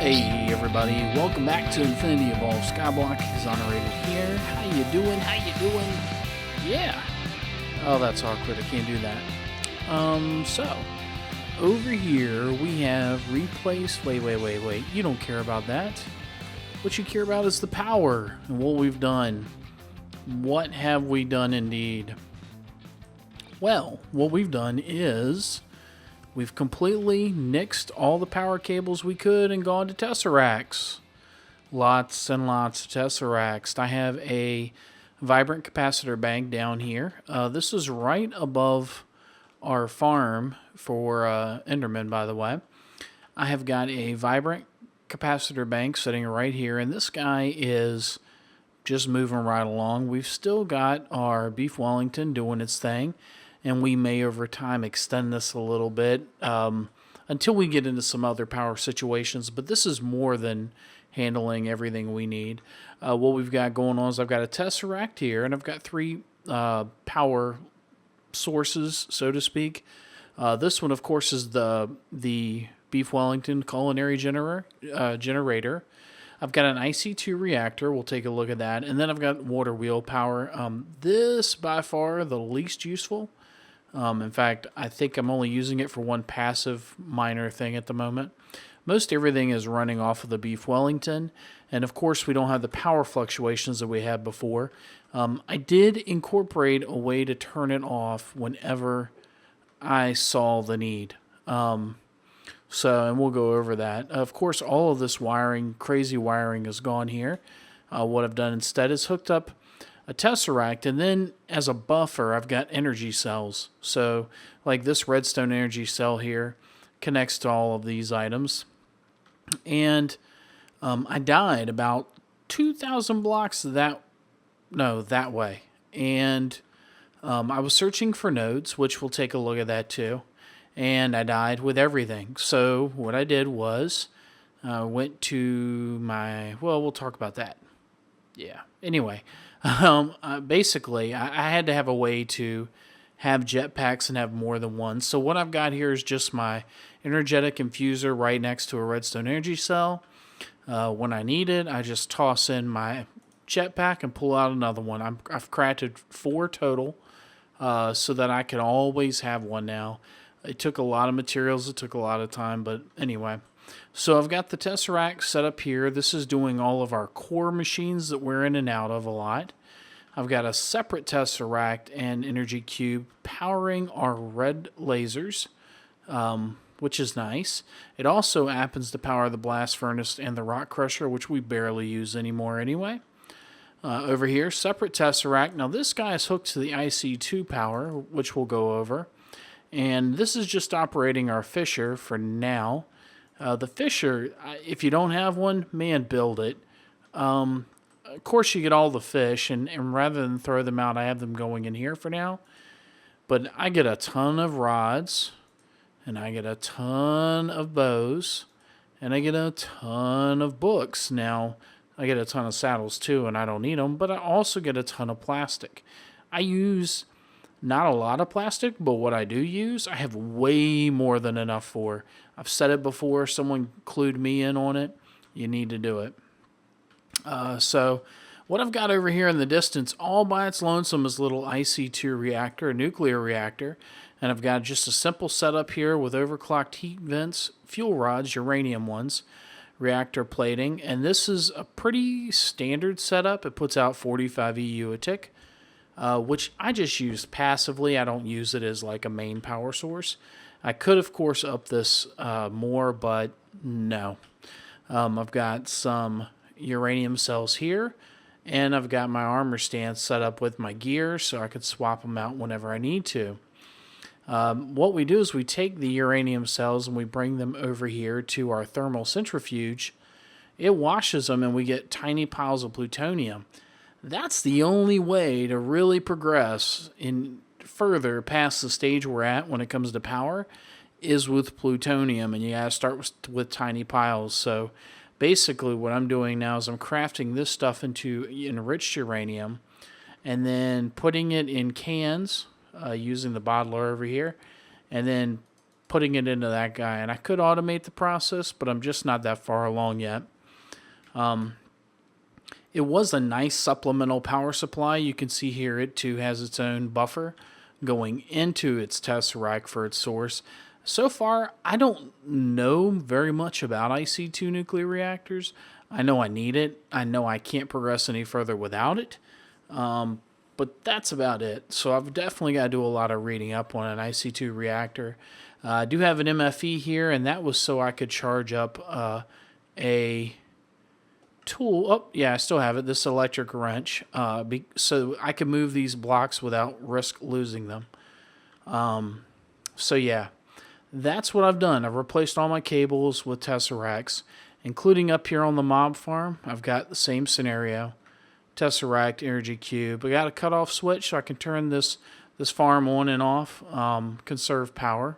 Hey everybody, welcome back to Infinity Evolved. Skyblock Exonerated here. How you doing? Yeah. Oh, that's awkward. I can't do that. So over here we have replaced. Wait. You don't care about that. What you care about is the power and what we've done. What have we done indeed? Well, what we've done is we've completely nixed all the power cables we could and gone to Tesseracts. Lots and lots of Tesseracts. I have a vibrant capacitor bank down here. This is right above our farm for Enderman, by the way. I have got a vibrant capacitor bank sitting right here, and this guy is just moving right along. We've still got our Beef Wellington doing its thing, and we may over time extend this a little bit until we get into some other power situations, but this is more than handling everything we need. What we've got going on is I've got a Tesseract here, and I've got three power sources, so to speak. This one, of course, is the Beef Wellington culinary generator. I've got an IC2 reactor. We'll take a look at that. And then I've got water wheel power. This, by far, the least useful. In fact, I think I'm only using it for one passive minor thing at the moment. Most everything is running off of the Beef Wellington. And, of course, we don't have the power fluctuations that we had before. I did incorporate a way to turn it off whenever I saw the need. And we'll go over that. Of course, all of this wiring, crazy wiring, is gone here. What I've done instead is hooked up a Tesseract, and then as a buffer, I've got energy cells. So, like this redstone energy cell here connects to all of these items. And I died about 2,000 blocks that way. And I was searching for nodes, which we'll take a look at that too. And I died with everything. So what I did was went to my... Well, we'll talk about that. Yeah. Anyway, basically, I had to have a way to have jetpacks and have more than one. So what I've got here is just my energetic infuser right next to a redstone energy cell. When I need it, I just toss in my jetpack and pull out another one. I've crafted 4 total so that I can always have one now. It took a lot of materials. It took a lot of time. But anyway, so I've got the Tesseract set up here. This is doing all of our core machines that we're in and out of a lot. I've got a separate Tesseract and energy cube powering our red lasers, which is nice. It also happens to power the blast furnace and the rock crusher, which we barely use anymore anyway. Over here, separate Tesseract. Now this guy is hooked to the IC2 power, which we'll go over. And this is just operating our fisher for now. The fisher, if you don't have one, man, build it. Of course, you get all the fish, and rather than throw them out, I have them going in here for now. But I get a ton of rods, and I get a ton of bows, and I get a ton of books. Now, I get a ton of saddles too, and I don't need them, but I also get a ton of plastic. I use... not a lot of plastic, but what I do use, I have way more than enough for. I've said it before. Someone clued me in on it. You need to do it. So what I've got over here in the distance, all by its lonesome, is a little IC2 reactor, a nuclear reactor. And I've got just a simple setup here with overclocked heat vents, fuel rods, uranium ones, reactor plating. And this is a pretty standard setup. It puts out 45 EU a tick. Which I just use passively. I don't use it as like a main power source. I could, of course, up this more, but no. I've got some uranium cells here, and I've got my armor stand set up with my gear so I could swap them out whenever I need to. What we do is we take the uranium cells and we bring them over here to our thermal centrifuge. It washes them, and we get tiny piles of plutonium. That's the only way to really progress in further past the stage we're at when it comes to power is with plutonium, and you gotta start with tiny piles. So basically what I'm doing now is I'm crafting this stuff into enriched uranium and then putting it in cans using the bottler over here, and then putting it into that guy. And I could automate the process, but I'm just not that far along yet. It was a nice supplemental power supply. You can see here it too has its own buffer going into its tesseract for its source. So far, I don't know very much about IC2 nuclear reactors. I know I need it. I know I can't progress any further without it. But that's about it. So I've definitely got to do a lot of reading up on an IC2 reactor. I do have an MFE here, and that was so I could charge up a tool. Oh, yeah, I still have it. This electric wrench. So I could move these blocks without risk losing them. So yeah, that's what I've done. I've replaced all my cables with tesseracts, including up here on the mob farm. I've got the same scenario. Tesseract, energy cube. I got a cutoff switch so I can turn this farm on and off, conserve power.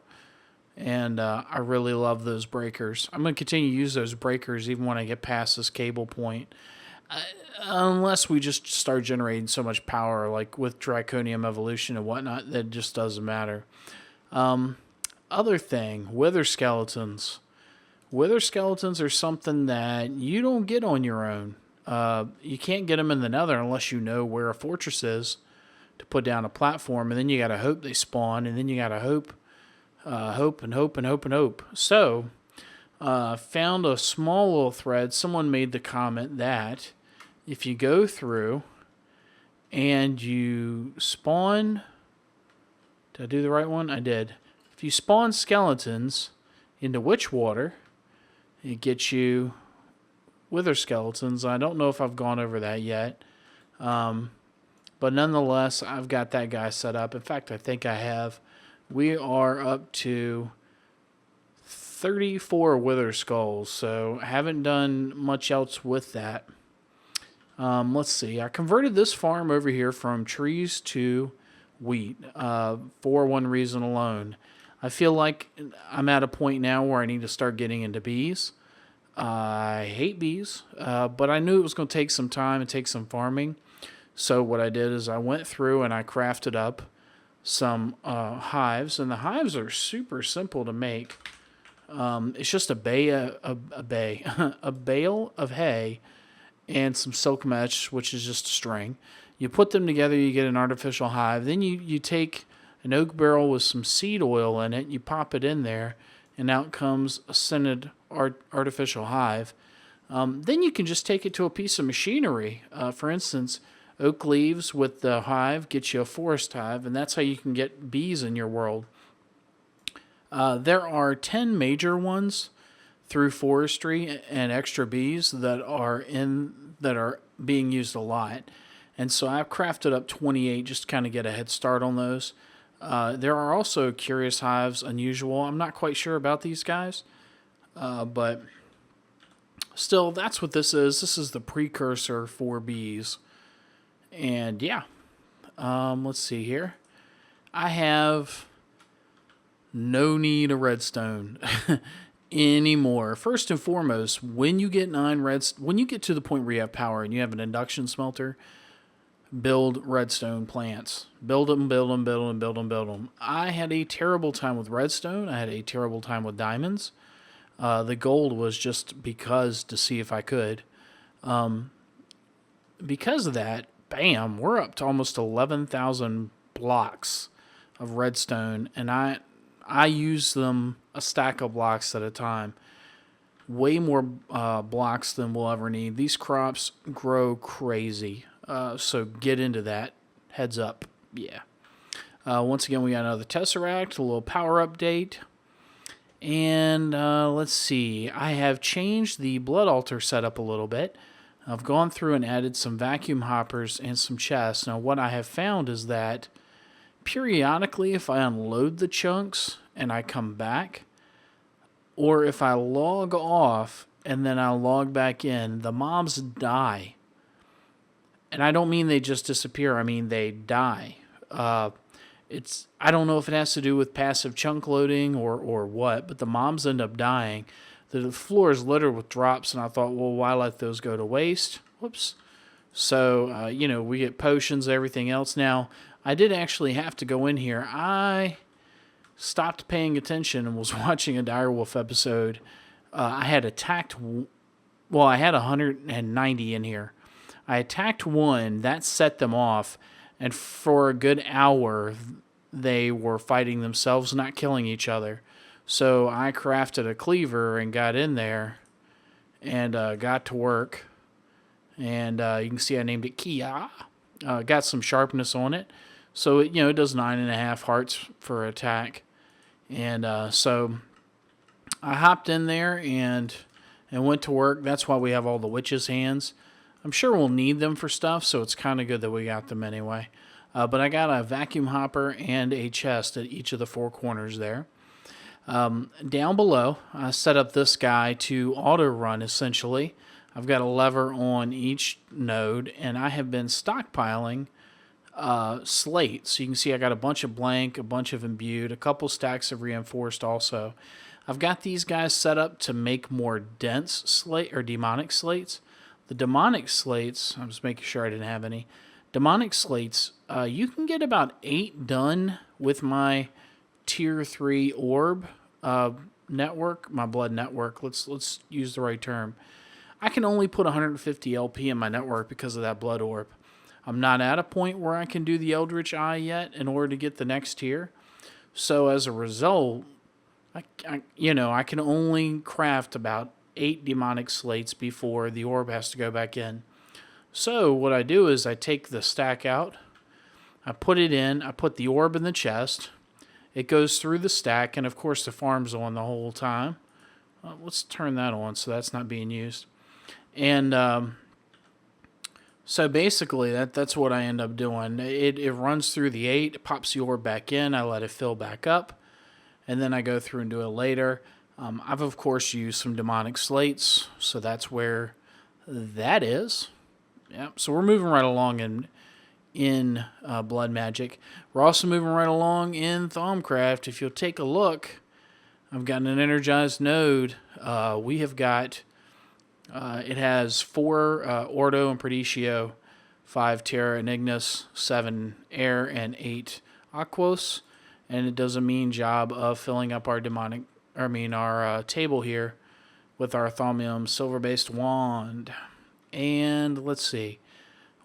And I really love those breakers. I'm going to continue to use those breakers even when I get past this cable point. Unless we just start generating so much power, like with Draconium Evolution and whatnot, that just doesn't matter. Other thing, wither skeletons. Wither skeletons are something that you don't get on your own. You can't get them in the nether unless you know where a fortress is to put down a platform, and then you got to hope they spawn, and then you got to hope and hope. So, found a small little thread. Someone made the comment that if you go through and you spawn, did I do the right one? I did. If you spawn skeletons into witch water, it gets you wither skeletons. I don't know if I've gone over that yet. But nonetheless, I've got that guy set up. In fact, I think I have. We are up to 34 wither skulls, so I haven't done much else with that. Let's see. I converted this farm over here from trees to wheat for one reason alone. I feel like I'm at a point now where I need to start getting into bees. I hate bees, but I knew it was going to take some time and take some farming. So what I did is I went through and I crafted up some hives, and the hives are super simple to make. It's just a bale of hay and some silk mesh, which is just a string. You put them together, you get an artificial hive. Then you take an oak barrel with some seed oil in it, you pop it in there, and out comes a scented artificial hive. Then you can just take it to a piece of machinery. For instance, oak leaves with the hive get you a forest hive, and that's how you can get bees in your world. There are 10 major ones through forestry and extra bees that are being used a lot. And so I've crafted up 28 just to kind of get a head start on those. There are also curious hives, unusual. I'm not quite sure about these guys, but still, that's what this is. This is the precursor for bees. And yeah, let's see here. I have no need of redstone anymore. First and foremost, when you get when you get to the point where you have power and you have an induction smelter, build redstone plants. Build them. I had a terrible time with redstone. I had a terrible time with diamonds. The gold was just to see if I could. Because of that, bam, we're up to almost 11,000 blocks of redstone, and I use them a stack of blocks at a time. Way more blocks than we'll ever need. These crops grow crazy, so get into that. Heads up, yeah. Once again, we got another Tesseract, a little power update. And let's see, I have changed the blood altar setup a little bit. I've gone through and added some vacuum hoppers and some chests. Now, what I have found is that periodically, if I unload the chunks and I come back, or if I log off and then I log back in, the mobs die. And I don't mean they just disappear. I mean they die. I don't know if it has to do with passive chunk loading or what, but the mobs end up dying. The floor is littered with drops, and I thought, well, why let those go to waste? Whoops. So, we get potions, everything else. Now, I did actually have to go in here. I stopped paying attention and was watching a direwolf episode. I had attacked. Well, I had 190 in here. I attacked one, that set them off, and for a good hour, they were fighting themselves, not killing each other. So I crafted a cleaver and got in there and got to work. And you can see I named it Kia. Got some sharpness on it. So it, it does 9.5 hearts for attack. And so I hopped in there and went to work. That's why we have all the witches' hands. I'm sure we'll need them for stuff, so it's kind of good that we got them anyway. But I got a vacuum hopper and a chest at each of the 4 corners there. Down below, I set up this guy to auto-run, essentially. I've got a lever on each node, and I have been stockpiling slates. So you can see I got a bunch of blank, a bunch of imbued, a couple stacks of reinforced also. I've got these guys set up to make more dense slate or demonic slates. The demonic slates, I'm just making sure I didn't have any. Demonic slates, you can get about 8 done with my tier 3 orb network, my blood network. Let's use the right term. I can only put 150 LP in my network because of that blood orb. I'm not at a point where I can do the Eldritch Eye yet in order to get the next tier. So as a result, I can only craft about 8 demonic slates before the orb has to go back in. So what I do is I take the stack out, I put it in, I put the orb in the chest. It goes through the stack, and of course the farm's on the whole time. Let's turn that on so that's not being used. And so basically that's what I end up doing. It runs through the 8, it pops the orb back in, I let it fill back up, and then I go through and do it later. I've of course used some demonic slates, so that's where that is. Yep. So we're moving right along in Blood Magic. We're also moving right along in Thaumcraft. If you'll take a look, I've got an energized node. We have got, it has 4 Ordo and Perditio, 5 Terra and Ignis, 7 Air, and 8 Aquos. And it does a mean job of filling up our our table here with our Thaumium silver-based wand. And let's see.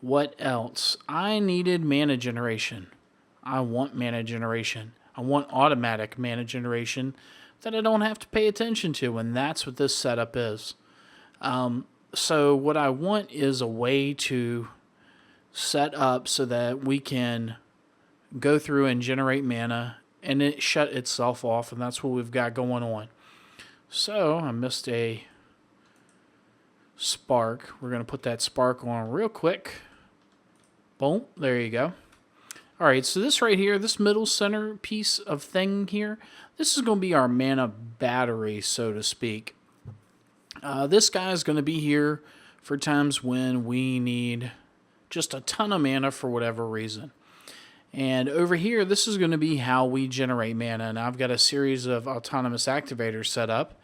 What else? I needed mana generation. I want mana generation. I want automatic mana generation that I don't have to pay attention to, and that's what this setup is. So what I want is a way to set up so that we can go through and generate mana, and it shut itself off, and that's what we've got going on. So I missed a spark. We're going to put that spark on real quick. Boom, there you go. All right, so this right here, this middle center piece of thing here, this is going to be our mana battery, so to speak. This guy is going to be here for times when we need just a ton of mana for whatever reason. And over here, this is going to be how we generate mana. And I've got a series of autonomous activators set up.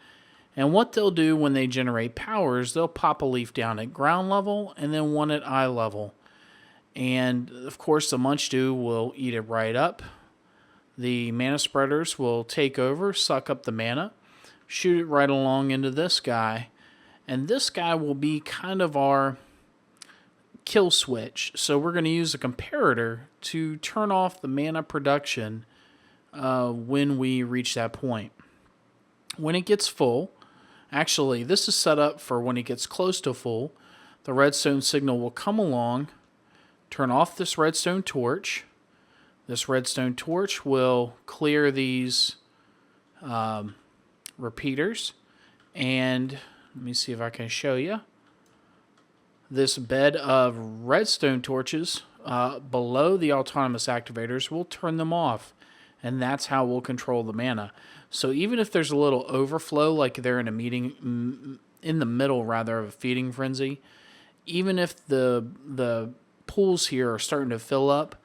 And what they'll do when they generate powers, they'll pop a leaf down at ground level and then one at eye level. And of course, the Munch Dew will eat it right up. The mana spreaders will take over, suck up the mana, shoot it right along into this guy. And this guy will be kind of our kill switch. So we're going to use a comparator to turn off the mana production when we reach that point. When it gets full, actually this is set up for when it gets close to full, the redstone signal will come along, turn off this redstone torch. This redstone torch will clear these repeaters, and let me see if I can show you. This bed of redstone torches below the autonomous activators will turn them off, and that's how we'll control the mana. So even if there's a little overflow, like they're in a meeting, in the middle rather of a feeding frenzy, even if the pools here are starting to fill up,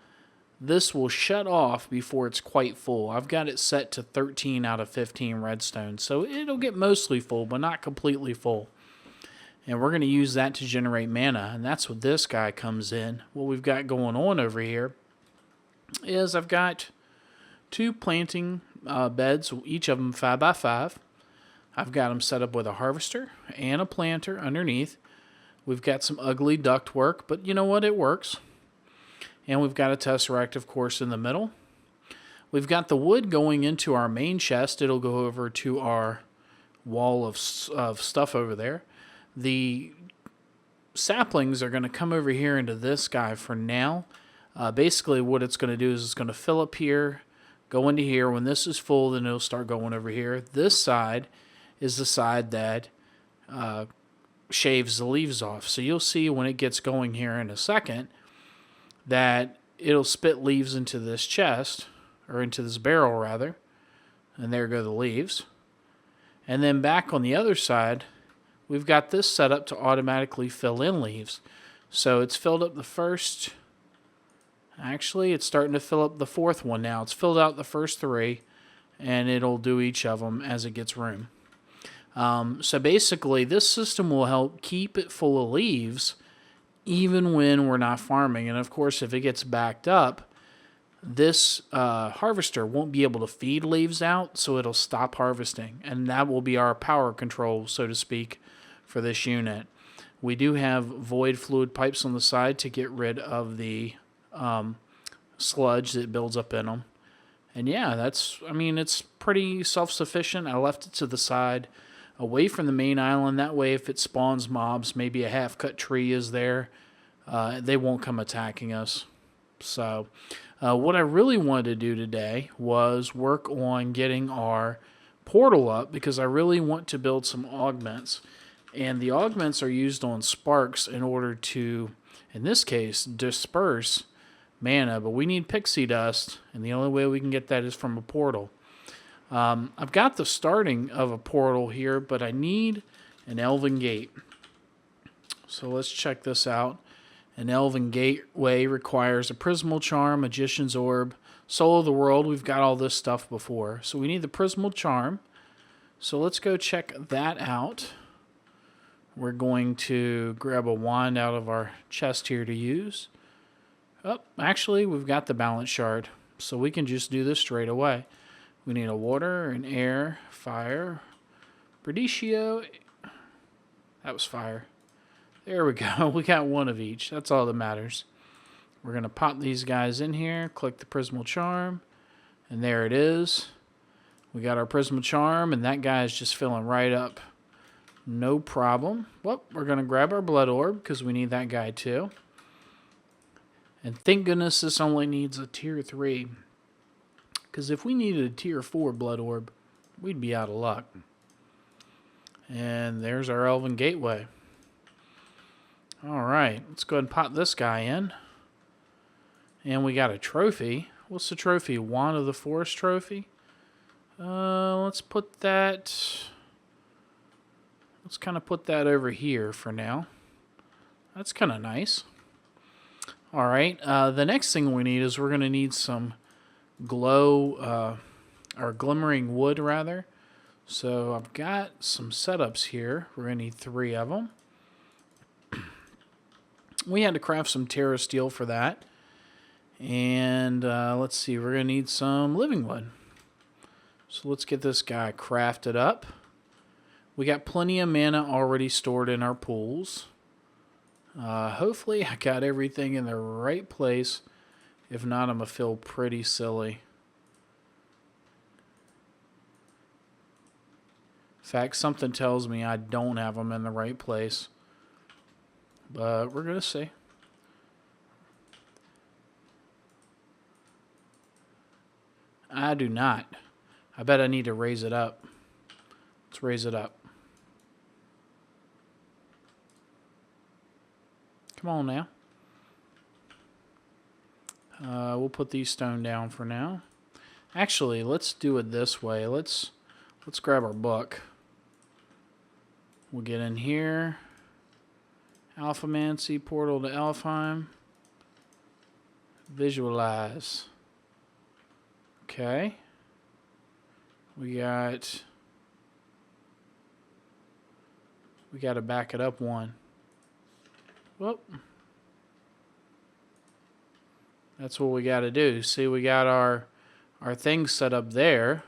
this will shut off before it's quite full. I've got it set to 13 out of 15 redstone, so it'll get mostly full, but not completely full. And we're going to use that to generate mana, and that's what this guy comes in. What we've got going on over here is I've got 2 planting beds, each of them 5 by 5. I've got them set up with a harvester and a planter underneath. We've got some ugly duct work, but you know what? It works. And we've got a tesseract, of course, in the middle. We've got the wood going into our main chest. It'll go over to our wall of stuff over there. The saplings are going to come over here into this guy for now. Basically, what it's going to do is it's going to fill up here, go into here. When this is full, then it'll start going over here. This side is the side that shaves the leaves off. So you'll see when it gets going here in a second that it'll spit leaves into this chest, or into this barrel rather, and there go the leaves. And then back on the other side, we've got this set up to automatically fill in leaves. So it's filled up the first, actually it's starting to fill up the fourth one now. It's filled out the first 3, and it'll do each of them as it gets room. So basically this system will help keep it full of leaves even when we're not farming. And of course, if it gets backed up, this harvester won't be able to feed leaves out, so it'll stop harvesting. And that will be our power control, so to speak, for this unit. We do have void fluid pipes on the side to get rid of the sludge that builds up in them. And yeah, it's pretty self-sufficient. I left it to the side away from the main island. That way, if it spawns mobs, maybe a half-cut tree is there, they won't come attacking us. So what I really wanted to do today was work on getting our portal up, because I really want to build some augments. And the augments are used on sparks in order to, in this case, disperse mana. But we need pixie dust, and the only way we can get that is from a portal. I've got the starting of a portal here, but I need an elven gate. So let's check this out. An elven gateway requires a prismal charm, magician's orb, soul of the world. We've got all this stuff before. So we need the prismal charm. So let's go check that out. We're going to grab a wand out of our chest here to use. Oh, actually, we've got the balance shard, so we can just do this straight away. We need a water, an air, fire, Berdicio. That was fire. There we go. We got one of each. That's all that matters. We're going to pop these guys in here, click the Prismal Charm, and there it is. We got our Prismal Charm, and that guy is just filling right up. No problem. Well, we're going to grab our Blood Orb, because we need that guy too. And thank goodness this only needs a tier 3. Because if we needed a tier 4 Blood Orb, we'd be out of luck. And there's our Elven Gateway. Alright, let's go ahead and pop this guy in. And we got a trophy. What's the trophy? Wand of the Forest trophy? Let's put that... Let's kind of put that over here for now. That's kind of nice. Alright, the next thing we need is we're going to need some glow, or glimmering wood rather. So I've got some setups here. We're going to need 3 of them. We had to craft some Terra steel for that. And let's see, we're going to need some living wood. So let's get this guy crafted up. We got plenty of mana already stored in our pools. Hopefully I got everything in the right place. If not, I'm going to feel pretty silly. In fact, something tells me I don't have them in the right place. But we're going to see. I do not. I bet I need to raise it up. Let's raise it up. Come on now. We'll put these stone down for now. Actually, let's do it this way. Let's grab our book. We'll get in here. Alphamancy, portal to Elfheim. Visualize. Okay. We got to back it up one. Whoop. That's what we got to do. See, we got our things set up there.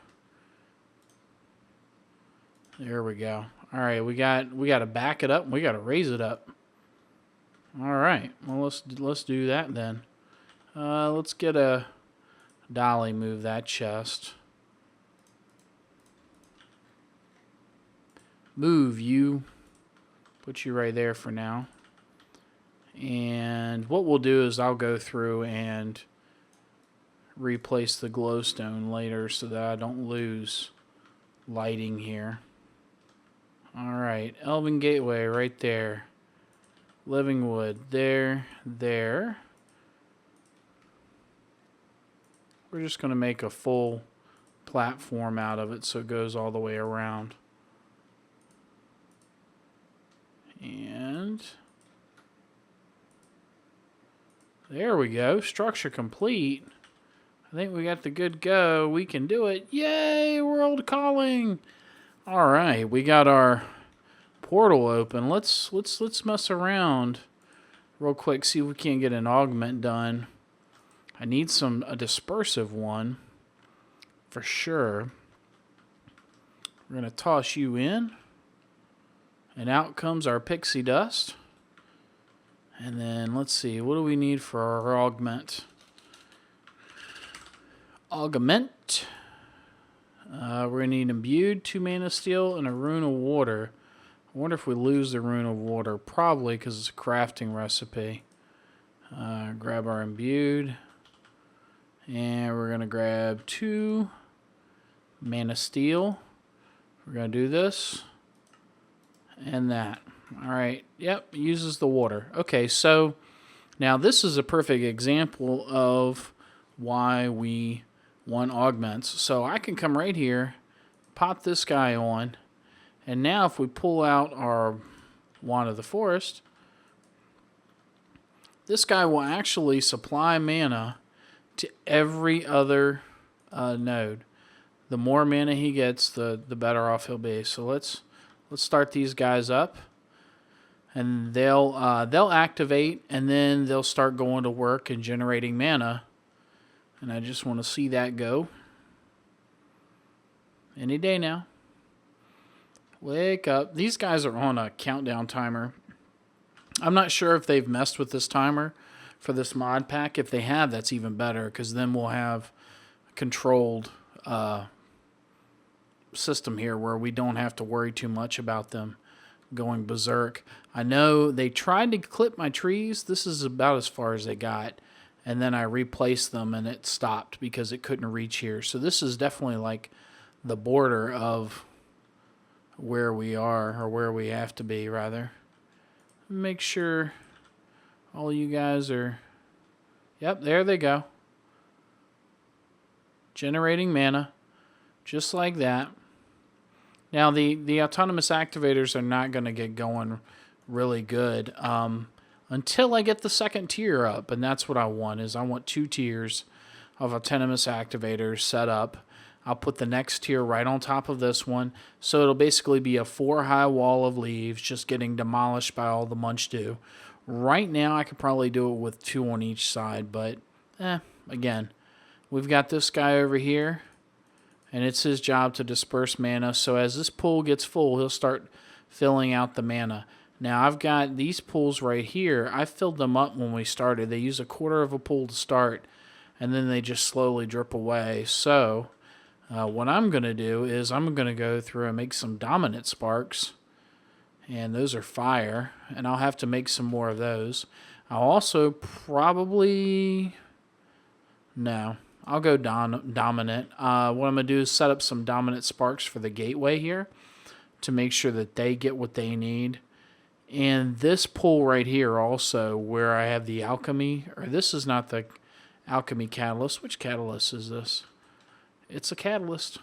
There we go. All right, we got to back it up. And we got to raise it up. All right. Well, let's do that then. Let's get a dolly. Move that chest. Move you. Put you right there for now. And what we'll do is I'll go through and replace the glowstone later so that I don't lose lighting here. Alright, Elven Gateway right there. Living Wood, there. We're just going to make a full platform out of it so it goes all the way around. And there we go. Structure complete. I think we got the good go. We can do it. Yay, world calling. All right, we got our portal open. Let's mess around real quick, see if we can't get an augment done. I need a dispersive one for sure. We're going to toss you in. And out comes our pixie dust. And then let's see, what do we need for our augment? Augment. We're going to need imbued, 2 mana steel, and a rune of water. I wonder if we lose the rune of water. Probably because it's a crafting recipe. Grab our imbued. And we're going to grab 2 mana steel. We're going to do this. And that. Alright, yep, uses the water. Okay, so now this is a perfect example of why we want augments. So I can come right here, pop this guy on, and now if we pull out our Wand of the Forest, this guy will actually supply mana to every other node. The more mana he gets, the better off he'll be. So let's start these guys up. And they'll activate, and then they'll start going to work and generating mana. And I just want to see that go. Any day now. Wake up. These guys are on a countdown timer. I'm not sure if they've messed with this timer for this mod pack. If they have, that's even better, because then we'll have a controlled system here where we don't have to worry too much about them going berserk. I know they tried to clip my trees. This is about as far as they got. And then I replaced them and it stopped because it couldn't reach here. So this is definitely like the border of where we are, or where we have to be, rather. Make sure all you guys are... Yep, there they go. Generating mana. Just like that. Now, the autonomous activators are not going to get going really good until I get the second tier up, and that's what I want. Is I want 2 tiers of autonomous activators set up. I'll put the next tier right on top of this one, so it'll basically be a 4-high wall of leaves just getting demolished by all the munch do. Right now, I could probably do it with 2 on each side, but again, we've got this guy over here. And it's his job to disperse mana. So as this pool gets full, he'll start filling out the mana. Now, I've got these pools right here. I filled them up when we started. They use a quarter of a pool to start, and then they just slowly drip away. So what I'm going to do is I'm going to go through and make some dominant sparks. And those are fire. And I'll have to make some more of those. I'll also probably... No. I'll go dominant. What I'm going to do is set up some dominant sparks for the gateway here to make sure that they get what they need. And this pool right here also, where I have the alchemy, or this is not the alchemy catalyst. Which catalyst is this? It's a catalyst.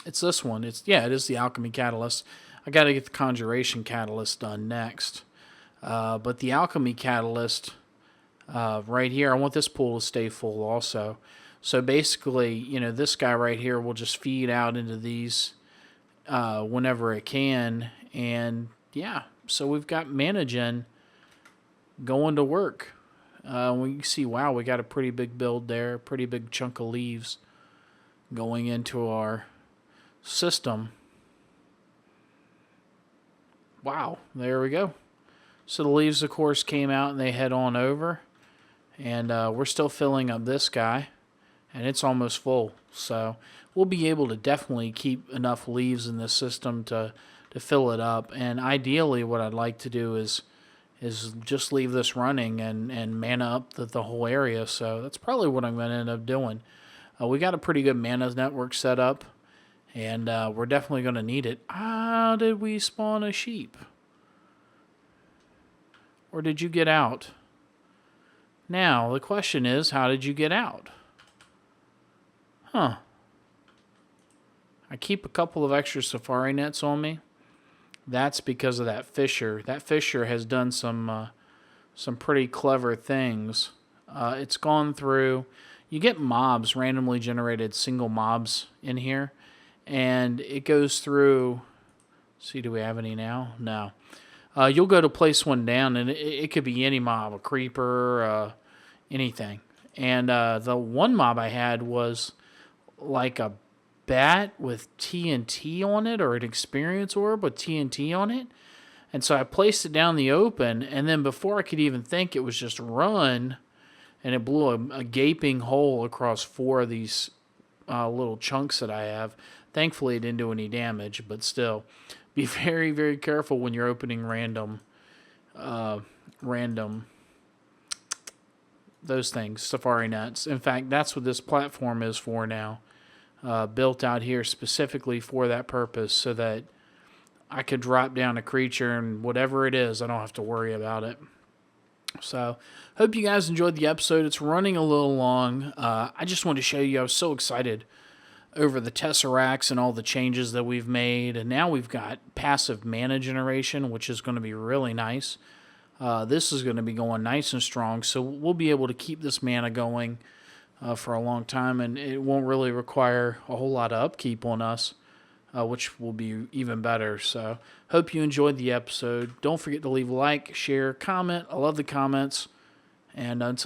It's this one. It is the alchemy catalyst. I got to get the conjuration catalyst done next. But the alchemy catalyst... right here, I want this pool to stay full also. So basically, this guy right here will just feed out into these whenever it can. And yeah, so we've got mana gen going to work. We can see, wow, we got a pretty big build there, pretty big chunk of leaves going into our system. Wow, there we go. So the leaves, of course, came out and they head on over. And we're still filling up this guy. And it's almost full. So we'll be able to definitely keep enough leaves in this system to fill it up. And ideally what I'd like to do is just leave this running and mana up the whole area. So that's probably what I'm going to end up doing. We got a pretty good mana network set up. And we're definitely going to need it. How did we spawn a sheep? Or did you get out? Now, the question is, how did you get out? Huh. I keep a couple of extra safari nets on me. That's because of that fisher. That fisher has done some pretty clever things. It's gone through... You get mobs, randomly generated single mobs in here. And it goes through... See, do we have any now? No. You'll go to place one down, and it could be any mob, a creeper, anything. And the one mob I had was like a bat with TNT on it, or an experience orb with TNT on it. And so I placed it down in the open, and then before I could even think, it was just run, and it blew a gaping hole across 4 of these little chunks that I have. Thankfully, it didn't do any damage, but still, be very, very careful when you're opening random, those things, safari nets. In fact, that's what this platform is for now, built out here specifically for that purpose, so that I could drop down a creature and whatever it is, I don't have to worry about it. So, hope you guys enjoyed the episode. It's running a little long. I just wanted to show you, I was so excited over the Tesseracts and all the changes that we've made. And now we've got passive mana generation, which is going to be really nice. This is going to be going nice and strong, so we'll be able to keep this mana going for a long time, and it won't really require a whole lot of upkeep on us, which will be even better. So hope you enjoyed the episode. Don't forget to leave a like, share, comment. I love the comments. And until